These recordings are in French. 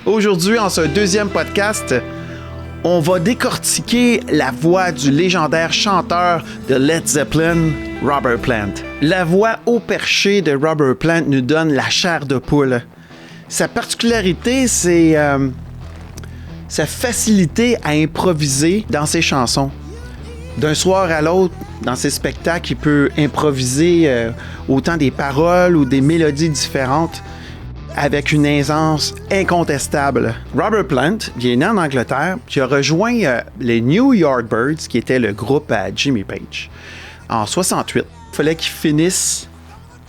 Aujourd'hui, en ce deuxième podcast, on va décortiquer la voix du légendaire chanteur de Led Zeppelin, Robert Plant. La voix haut perché de Robert Plant nous donne la chair de poule. Sa particularité, c'est sa facilité à improviser dans ses chansons. D'un soir à l'autre, dans ses spectacles, il peut improviser autant des paroles ou des mélodies différentes avec une aisance incontestable. Robert Plant, il est né en Angleterre, puis il a rejoint les New Yardbirds, qui était le groupe à Jimmy Page, en 68. Il fallait qu'il finisse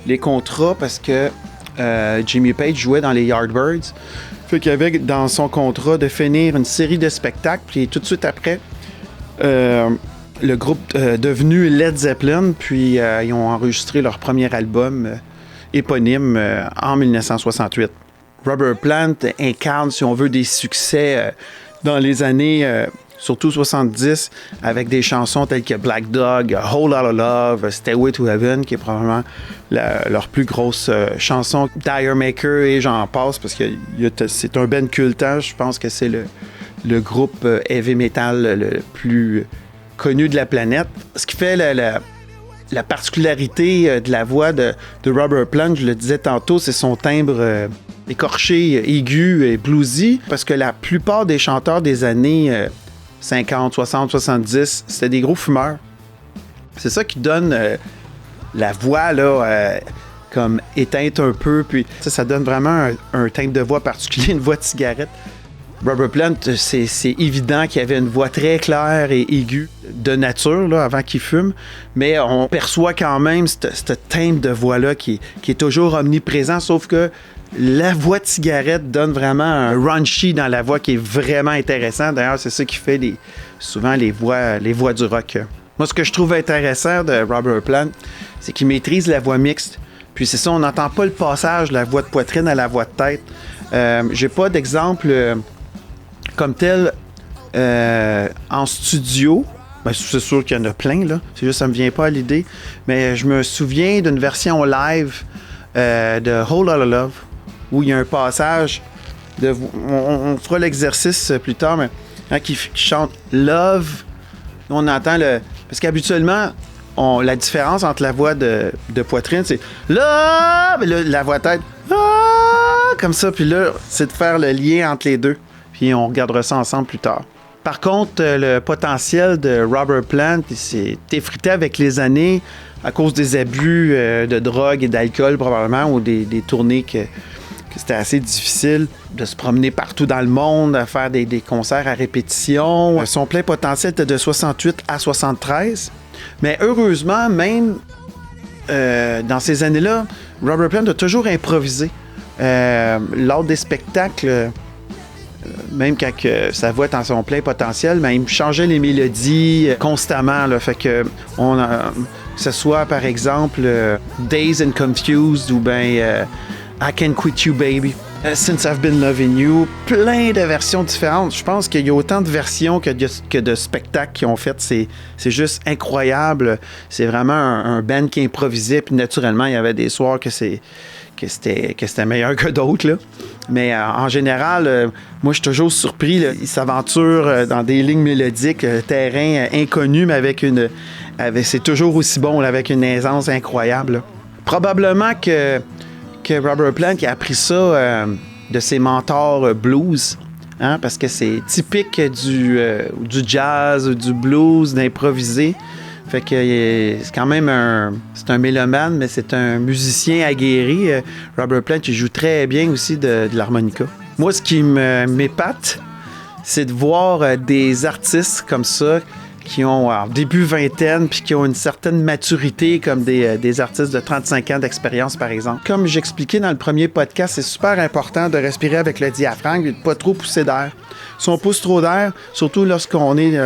les contrats parce que Jimmy Page jouait dans les Yardbirds. Fait qu'il avait dans son contrat de finir une série de spectacles, puis tout de suite après, le groupe devenu Led Zeppelin, puis ils ont enregistré leur premier album éponyme en 1968. Robert Plant incarne, si on veut, des succès dans les années, surtout 70, avec des chansons telles que Black Dog, A Whole Lotta Love, Stairway to Heaven, qui est probablement leur plus grosse chanson, Dire Maker, et j'en passe, parce que c'est un band cultant. Je pense que c'est le groupe heavy metal le plus connu de la planète. Ce qui fait la particularité de la voix de Robert Plant, je le disais tantôt, c'est son timbre écorché, aigu et bluesy, parce que la plupart des chanteurs des années 50, 60, 70, c'était des gros fumeurs. C'est ça qui donne la voix là, comme éteinte un peu, puis ça donne vraiment un timbre de voix particulier, une voix de cigarette. Robert Plant, c'est évident qu'il avait une voix très claire et aiguë de nature là, avant qu'il fume, mais on perçoit quand même ce timbre de voix-là qui est toujours omniprésent, sauf que la voix de cigarette donne vraiment un raunchy dans la voix qui est vraiment intéressant. D'ailleurs, c'est ça qui fait souvent les voix du rock. Moi, ce que je trouve intéressant de Robert Plant, c'est qu'il maîtrise la voix mixte. Puis c'est ça, on n'entend pas le passage de la voix de poitrine à la voix de tête. J'ai pas d'exemple comme tel en studio. Ben, c'est sûr qu'il y en a plein, là. C'est juste que ça me vient pas à l'idée. Mais je me souviens d'une version live de Whole Lotta Love, où il y a un passage on fera l'exercice plus tard, mais hein, qui chante Love, on entend parce qu'habituellement, la différence entre la voix de poitrine, c'est Love, la voix tête, comme ça, puis là, c'est de faire le lien entre les deux. Puis on regardera ça ensemble plus tard. Par contre, le potentiel de Robert Plant s'est effrité avec les années à cause des abus de drogue et d'alcool probablement, ou des tournées que c'était assez difficile de se promener partout dans le monde, à faire des concerts à répétition. Son plein potentiel était de 68 à 73. Mais heureusement, même dans ces années-là, Robert Plant a toujours improvisé. Lors des spectacles, même quand sa voix est en son plein potentiel, mais il changeait les mélodies constamment. Là, fait que que ce soit par exemple Dazed and Confused ou bien I Can't Quit You Baby, Since I've Been Loving You, plein de versions différentes. Je pense qu'il y a autant de versions que de spectacles qu'ils ont fait. C'est juste incroyable. C'est vraiment un band qui improvisait, puis naturellement, il y avait des soirs que c'était meilleur que d'autres, là. Mais en général, moi, je suis toujours surpris. Là. Il s'aventure dans des lignes mélodiques, terrain inconnu, mais c'est toujours aussi bon, là, avec une aisance incroyable. Là. Probablement que Robert Plant a appris ça de ses mentors blues, hein, parce que c'est typique du jazz ou du blues d'improviser. Fait que c'est quand même c'est un mélomane, mais c'est un musicien aguerri. Robert Plant, il joue très bien aussi de l'harmonica. Moi, ce qui m'épate, c'est de voir des artistes comme ça qui ont début vingtaine puis qui ont une certaine maturité, comme des artistes de 35 ans d'expérience, par exemple. Comme j'expliquais dans le premier podcast, c'est super important de respirer avec le diaphragme et de ne pas trop pousser d'air. Si on pousse trop d'air, surtout lorsqu'on est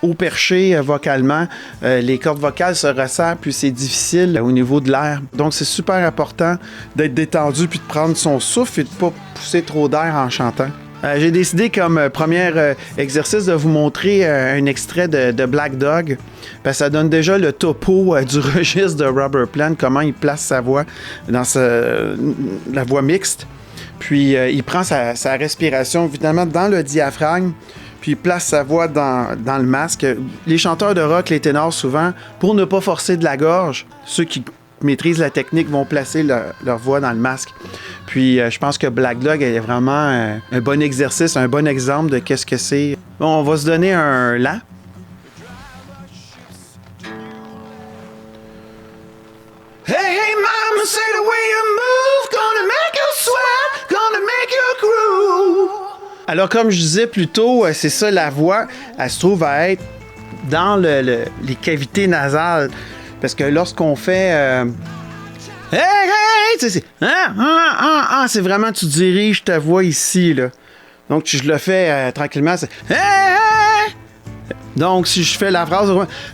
haut perché vocalement, les cordes vocales se resserrent, puis c'est difficile au niveau de l'air. Donc, c'est super important d'être détendu puis de prendre son souffle et de ne pas pousser trop d'air en chantant. J'ai décidé comme premier exercice de vous montrer un extrait de Black Dog, parce que ça donne déjà le topo du registre de Robert Plant, comment il place sa voix dans la voix mixte. Puis il prend sa respiration, évidemment, dans le diaphragme, puis il place sa voix dans le masque. Les chanteurs de rock, les ténors, souvent, pour ne pas forcer de la gorge, ceux qui maîtrisent la technique vont placer leur voix dans le masque. Puis je pense que Black Dog est vraiment un bon exercice, un bon exemple de qu'est-ce que c'est. Bon, on va se donner un La. Hey, hey, mama, say the way you move, gonna make you sweat, gonna make you groove. Alors, comme je disais plus tôt, c'est ça, la voix, elle se trouve à être dans les cavités nasales. Parce que lorsqu'on fait... hey, hey, c'est... c'est vraiment, tu diriges ta voix ici, là. Donc, je le fais tranquillement, c'est... Hey, hey! Donc, si je fais la phrase...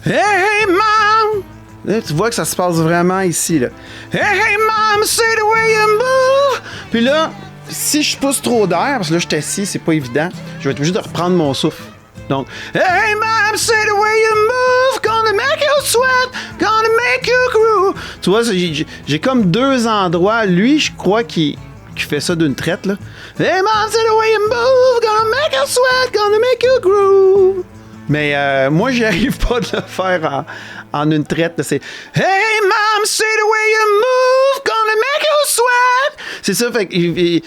Hey, hey, mom! Là, tu vois que ça se passe vraiment ici, là. Hey, hey, mom, say the way you move! Puis là, si je pousse trop d'air, parce que là, je suis assis, c'est pas évident, je vais être obligé de reprendre mon souffle. Donc, hey, mom, say the way you move, gonna make you sweat, gonna make you groove. Tu vois, j'ai comme deux endroits. Lui, je crois qu'il fait ça d'une traite, là. Hey, mom, say the way you move, gonna make you sweat, gonna make you groove. Mais moi, j'y arrive pas de le faire en une traite. Là. C'est hey, mom, say the way you move, gonna make you sweat. C'est ça, fait que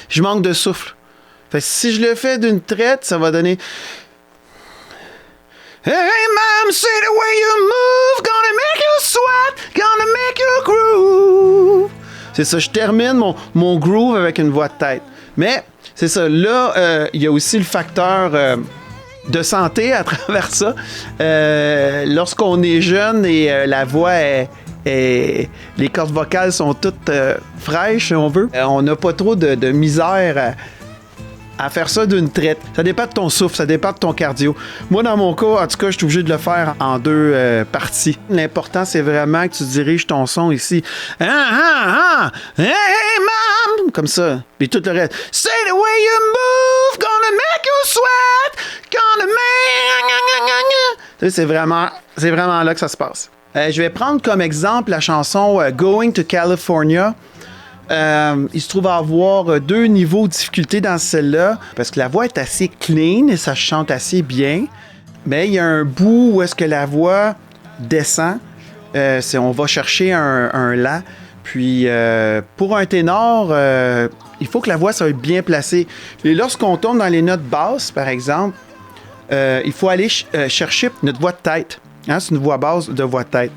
je manque de souffle. Fait que si je le fais d'une traite, ça va donner hey, mom, say the way you move, gonna make you sweat, gonna make you groove. C'est ça, je termine mon groove avec une voix de tête. Mais, c'est ça, là, il y a aussi le facteur de santé à travers ça. Lorsqu'on est jeune et la voix les cordes vocales sont toutes fraîches, si on veut, on n'a pas trop de misère à faire ça d'une traite. Ça dépend de ton souffle, ça dépend de ton cardio. Moi, dans mon cas, en tout cas, je suis obligé de le faire en deux parties. L'important, c'est vraiment que tu diriges ton son ici. Hey, mom! Comme ça. Puis tout le reste. Say the way you move, gonna make you sweat, gonna make... C'est vraiment là que ça se passe. Je vais prendre comme exemple la chanson Going to California. Il se trouve à avoir deux niveaux de difficulté dans celle-là, parce que la voix est assez clean et ça chante assez bien, mais il y a un bout où est-ce que la voix descend. On va chercher un La, puis pour un ténor, il faut que la voix soit bien placée. Et lorsqu'on tombe dans les notes basses, par exemple, il faut aller chercher notre voix de tête. Hein, c'est une voix basse de voix de tête.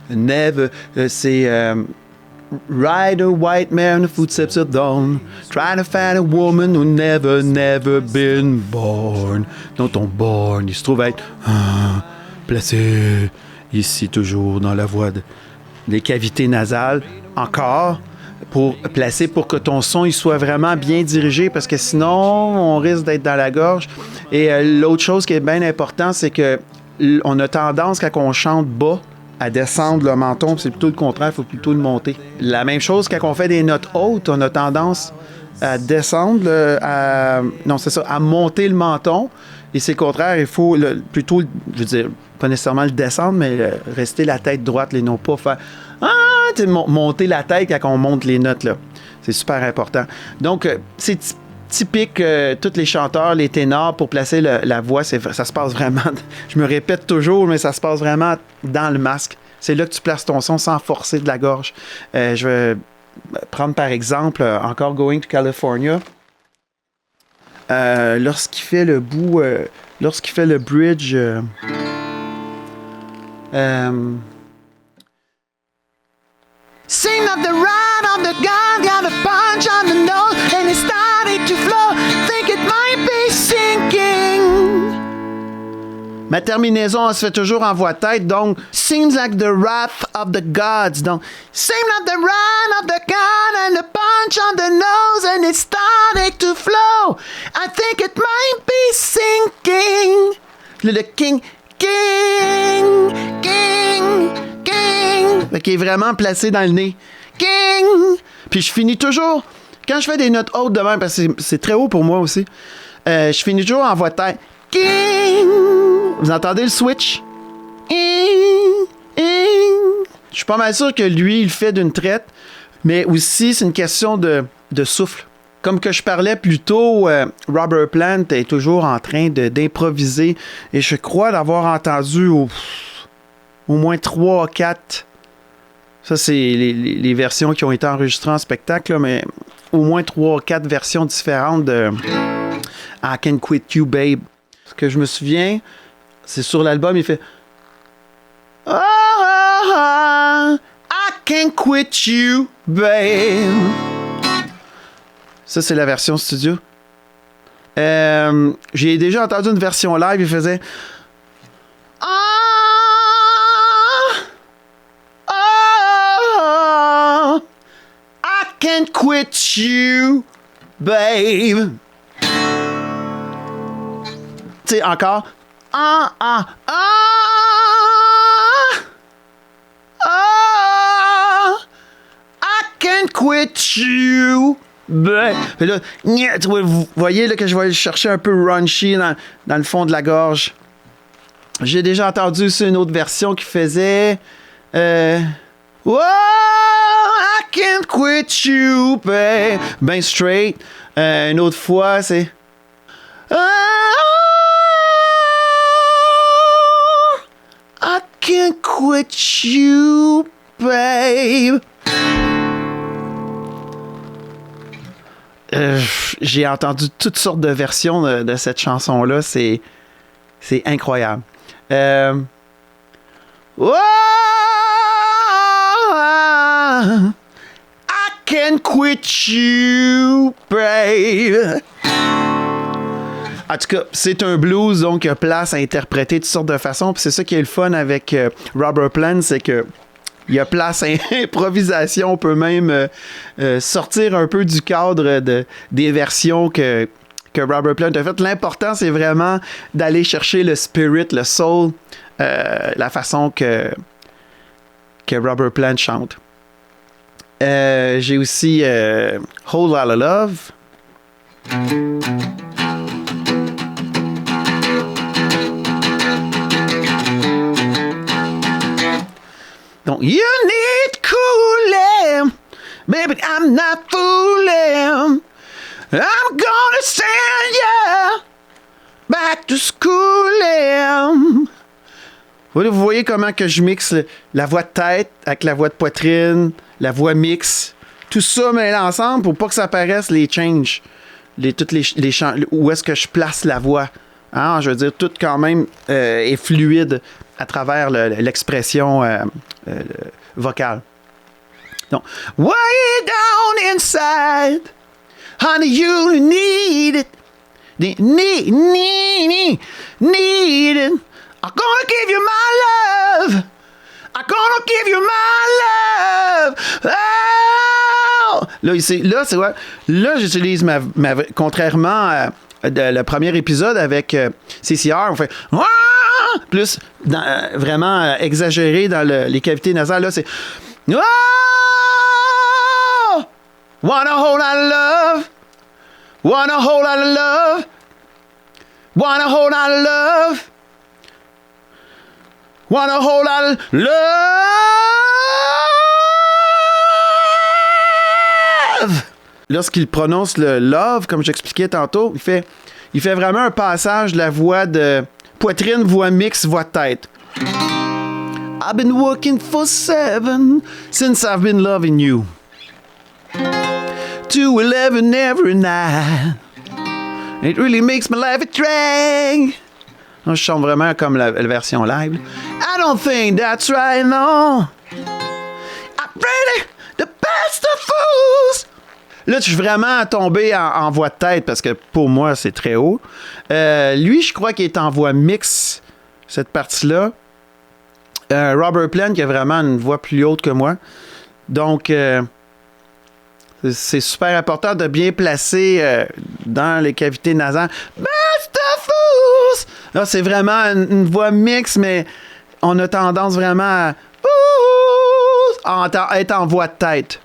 Never, c'est... Ride a white man, the footsteps of dawn, trying to find a woman who never been born. Donc ton born, il se trouve être placé ici toujours dans la voie des cavités nasales. Encore, pour placer pour que ton son il soit vraiment bien dirigé, parce que sinon, on risque d'être dans la gorge. Et l'autre chose qui est bien important, c'est que on a tendance, quand on chante bas, à descendre le menton, c'est plutôt le contraire, il faut plutôt le monter. La même chose, quand on fait des notes hautes, on a tendance à descendre, à monter le menton, et c'est le contraire, il faut plutôt, je veux dire, pas nécessairement le descendre, mais rester la tête droite, les non pas faire monter la tête quand on monte les notes, là. C'est super important. Donc, c'est typique, tous les chanteurs, les ténors, pour placer la voix, ça se passe vraiment, je me répète toujours, mais ça se passe vraiment dans le masque. C'est là que tu places ton son sans forcer de la gorge. Je vais prendre par exemple, encore Going to California. Lorsqu'il fait le bout, lorsqu'il fait le bridge... Sing of the ride of the gun, got a punch on the nose, and it started to flow. Think it might be sinking. Ma terminaison, elle se fait toujours en voix tête, donc seems like the wrath of the gods. Donc, seems like the ride of the gun and the punch on the nose, and it started to flow. I think it might be sinking. Le king, king, king. Qui est vraiment placé dans le nez. King! Puis je finis toujours, quand je fais des notes hautes de même, parce que c'est très haut pour moi aussi, je finis toujours en voix de tête. King! Vous entendez le switch? Je suis pas mal sûr que lui, il le fait d'une traite, mais aussi c'est une question de souffle. comme que je parlais plus tôt, Robert Plant est toujours en train d'improviser. Et je crois l'avoir entendu au moins 3 4. Ça, c'est les versions qui ont été enregistrées en spectacle, là, mais au moins 3 4 versions différentes de I Can't Quit You, Babe. Ce que je me souviens, c'est sur l'album, il fait I can't quit you, babe. Ça, c'est la version studio. J'ai déjà entendu une version live, il faisait I can't quit you, babe. Tu sais, encore. I can't quit you, babe. Et là, vous voyez là, que je vais aller chercher un peu raunchy dans le fond de la gorge. J'ai déjà entendu aussi une autre version qui faisait oh, I can't quit you, babe. Ben straight. Une autre fois, c'est I can't quit you, babe. J'ai entendu toutes sortes de versions de cette chanson-là. C'est incroyable. Oh, I can't quit you, babe. En tout cas, c'est un blues, donc il y a place à interpréter de toutes sortes de façons. Puis c'est ça qui est le fun avec Robert Plant, c'est que il y a place à improvisation. On peut même sortir un peu du cadre des versions que Robert Plant a faites. L'important, c'est vraiment d'aller chercher le spirit, le soul, la façon que Robert Plant chante. J'ai aussi Whole Lotta Love. Donc, you need cooling, baby, I'm not fooling. I'm gonna send you back to schooling. Vous voyez comment que je mixe la voix de tête avec la voix de poitrine, la voix mix, tout ça mêlé ensemble pour pas que ça paraisse les changes, toutes les chants, où est-ce que je place la voix. Hein? Je veux dire, tout quand même est fluide à travers l'expression vocale. Donc, way down inside, honey, you need it. Need it. I'm gonna give you my love. I'm gonna give you my love. Oh! Là, c'est ouais. Là, j'utilise ma contrairement à le premier épisode avec CCR, on fait plus vraiment exagéré dans les cavités nasales. Là, c'est oh! Wanna whole lot of love. Wanna whole lot of love. Wanna whole lot of love. Want a whole lot of love! Lorsqu'il prononce le love, comme j'expliquais tantôt, il fait vraiment un passage de la voix de poitrine, voix mixte, voix de tête. I've been working for 7 since I've been loving you. 2-11 every night. It really makes my life a drag. Je chante vraiment comme la version live. I don't think that's right, no. I'm ready, the best of fools. Là, je suis vraiment tombé en voix de tête parce que pour moi, c'est très haut. Lui, je crois qu'il est en voix mixte, cette partie-là. Robert Plant, qui a vraiment une voix plus haute que moi. Donc, c'est super important de bien placer dans les cavités nasales. Best of fools! Là, c'est vraiment une voix mixte, mais on a tendance vraiment à être en voix de tête.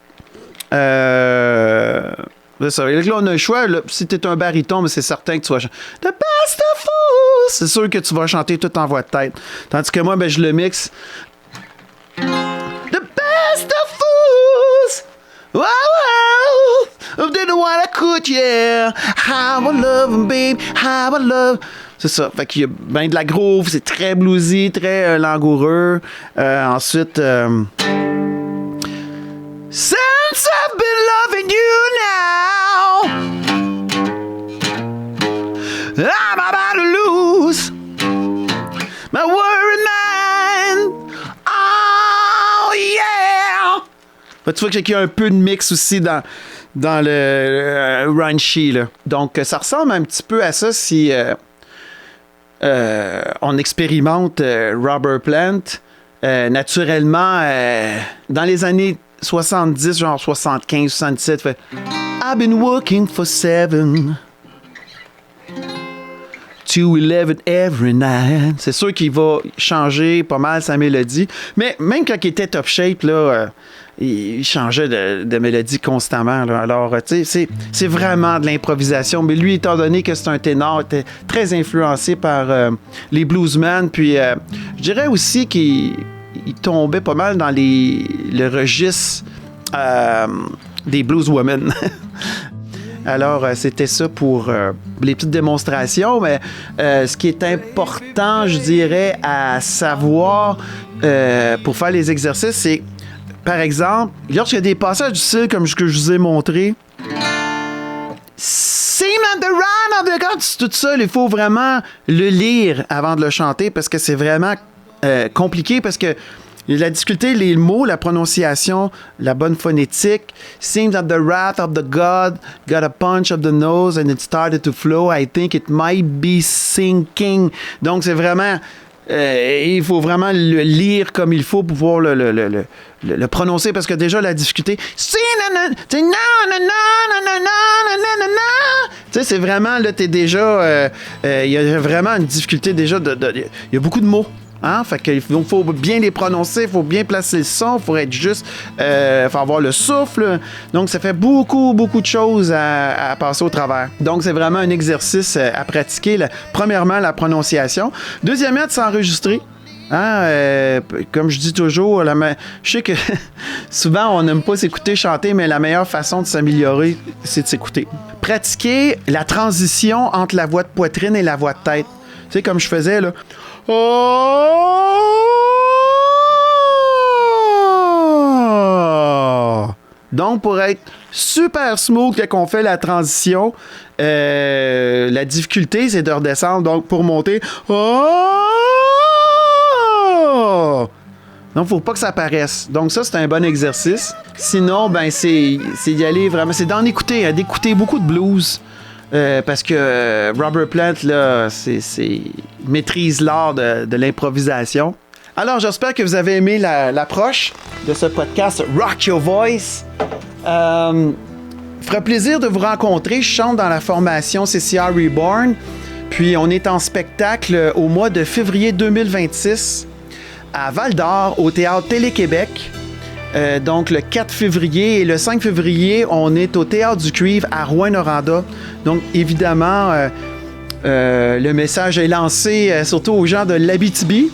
C'est ça. Et là, on a le choix. Là, si tu es un baryton, mais c'est certain que tu vas chanter The Best of Fools. C'est sûr que tu vas chanter tout en voix de tête. Tandis que moi, ben, je le mixe. The Best of Fools. Wow, wow. didn't wanna quit, yeah. How I love him, babe, how I love. C'est ça. Fait qu'il y a ben de la groove, c'est très bluesy, très langoureux. Ensuite, Since I've been loving you now, I'm about to lose my worried mind. Oh yeah! Tu vois qu'il y a un peu de mix aussi dans le raunchy, là. Donc, ça ressemble un petit peu à ça si on expérimente Robert Plant. Naturellement, dans les années 70, genre 75, 77, fait I've been working for 7 to 11 every night. C'est sûr qu'il va changer pas mal sa mélodie, mais même quand il était top shape, là, il changeait de mélodie constamment. Là. Alors, tu sais, c'est vraiment de l'improvisation. Mais lui, étant donné que c'est un ténor, il était très influencé par les bluesmen. Puis, je dirais aussi qu'il tombait pas mal dans le registre des blueswomen. Alors, c'était ça pour les petites démonstrations. Mais ce qui est important, je dirais, à savoir pour faire les exercices, c'est par exemple, lorsqu'il y a des passages du style comme ce que je vous ai montré, Seem on the run of the gods, tout ça, il faut vraiment le lire avant de le chanter parce que c'est vraiment compliqué parce que la difficulté, les mots, la prononciation, la bonne phonétique. Seems that the wrath of the God got a punch of the nose and it started to flow. I think it might be sinking. Donc, c'est vraiment... il faut vraiment le lire comme il faut pour pouvoir le prononcer parce que déjà la difficulté tu sais c'est vraiment là t'es déjà il y a vraiment une difficulté déjà il y a beaucoup de mots. Hein? Fait qu'il faut bien les prononcer, il faut bien placer le son, il faut être juste, faut avoir le souffle. Donc, ça fait beaucoup, beaucoup de choses à passer au travers. Donc, c'est vraiment un exercice à pratiquer. Premièrement, la prononciation. Deuxièmement, de s'enregistrer. Hein? Comme je dis toujours, je sais que souvent, on n'aime pas s'écouter chanter, mais la meilleure façon de s'améliorer, c'est de s'écouter. Pratiquer la transition entre la voix de poitrine et la voix de tête. Tu sais, comme je faisais, là. Oh! Donc, pour être super smooth quand on fait la transition, la difficulté, c'est de redescendre. Donc, pour monter... Oh! Donc, faut pas que ça paraisse. Donc, ça, c'est un bon exercice. Sinon, ben, c'est d'y aller vraiment... C'est d'en écouter, d'écouter beaucoup de blues. Parce que Robert Plant, là, maîtrise l'art de l'improvisation. Alors, j'espère que vous avez aimé l'approche de ce podcast Rock Your Voice. Fera plaisir de vous rencontrer. Je chante dans la formation CCR Reborn. Puis, on est en spectacle au mois de février 2026 à Val-d'Or, au Théâtre Télé-Québec. Donc, le 4 février et le 5 février, on est au Théâtre du Cuivre à Rouyn-Noranda. Donc, évidemment, le message est lancé surtout aux gens de l'Abitibi.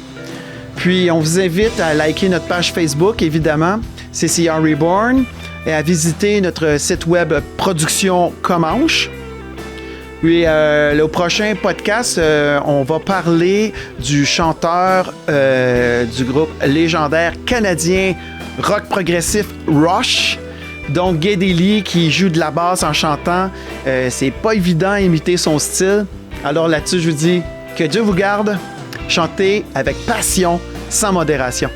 Puis, on vous invite à liker notre page Facebook, évidemment, CCR Reborn, et à visiter notre site web Production Comanche. Puis, au prochain podcast, on va parler du chanteur du groupe légendaire canadien rock progressif Rush. Donc, Geddy Lee qui joue de la basse en chantant. C'est pas évident d'imiter son style. Alors là-dessus, je vous dis que Dieu vous garde. Chantez avec passion, sans modération.